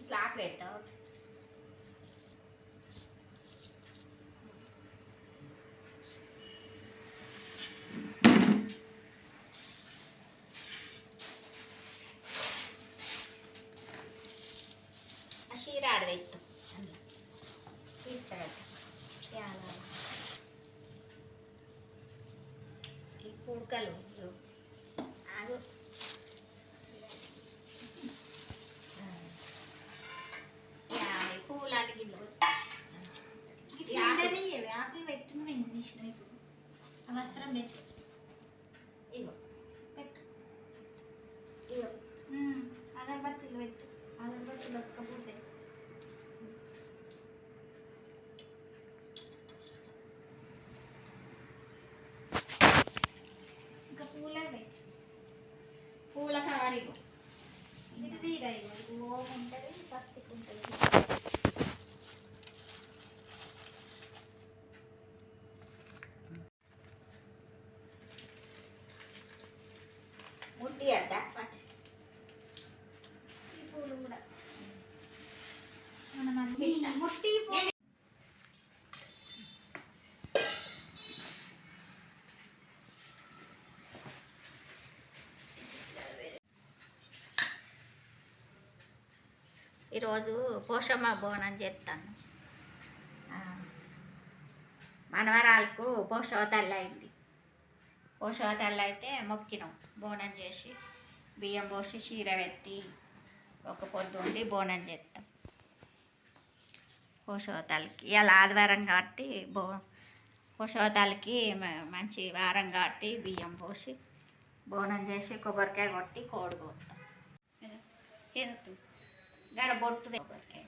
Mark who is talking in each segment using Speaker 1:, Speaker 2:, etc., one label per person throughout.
Speaker 1: ఇట్లా ఆకు పెడతావు. ఆ చీర ఆడబెట్టు తీసుకురా. ఈ పూకలు ఆగు. పూలాంటి గిన్నెలు ఆకు పెట్టు. ఇప్పుడు ఆ వస్త్రం పెట్టు. ఇగో పెట్టు. ఇగో అగరబత్తులు పెట్టు. అగరబత్తులు బతకపోతే ఇంకా పూల పెట్టు. పూల కవర్ ఇగో. ఇటు తీరా. ఇగో ఓం ఉంటుంది, స్వస్తిక్ ఉంటుంది. ముట్టి అడ్డ పట్టు. ఈ పూలు కూడా మనం ముట్టి ఈరోజు పోషమ్మ బోనం చేస్తాను. మనవరాలకు పోషవ తల్లి అయింది. పోషవ తల్లి అయితే మొక్కినాం. బోనం చేసి బియ్యం పోసి చీర పెట్టి ఒక పొద్దు ఉండి బోనం చేస్తాం పోషవ తల్లికి. ఇవాళ ఆదివారం కాబట్టి పోషవ తల్లికి మంచి వారం కాబట్టి బియ్యం పోసి బోనం చేసి కొబ్బరికాయ కొట్టి కోడి కోస్తాం. గడ బొట్టు కొబ్బరికాయ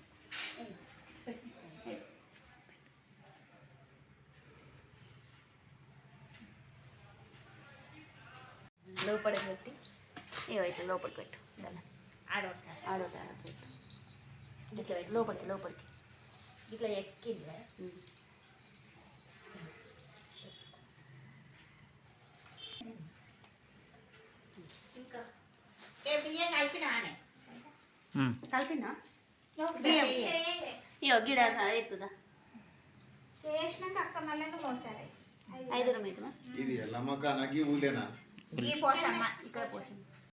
Speaker 1: లోపలికి పెట్టి ఏవైతే లోపలికి పెట్టు. ఆడోట పెట్టు. ఇట్లా పెట్టు. లోపలికి ఇట్లా ఎక్కింది కదా. ఇంకా బియ్యం కలిపినానే కలిపినా గిడ ఎత్తుదా చేసినాక అక్క మళ్ళీ పోసారు. 5
Speaker 2: ఇది ఎల్లమ్మక అనగి ఊలేనా
Speaker 1: ఈ పోషమ్మ ఇక్కడ పోషమ్మ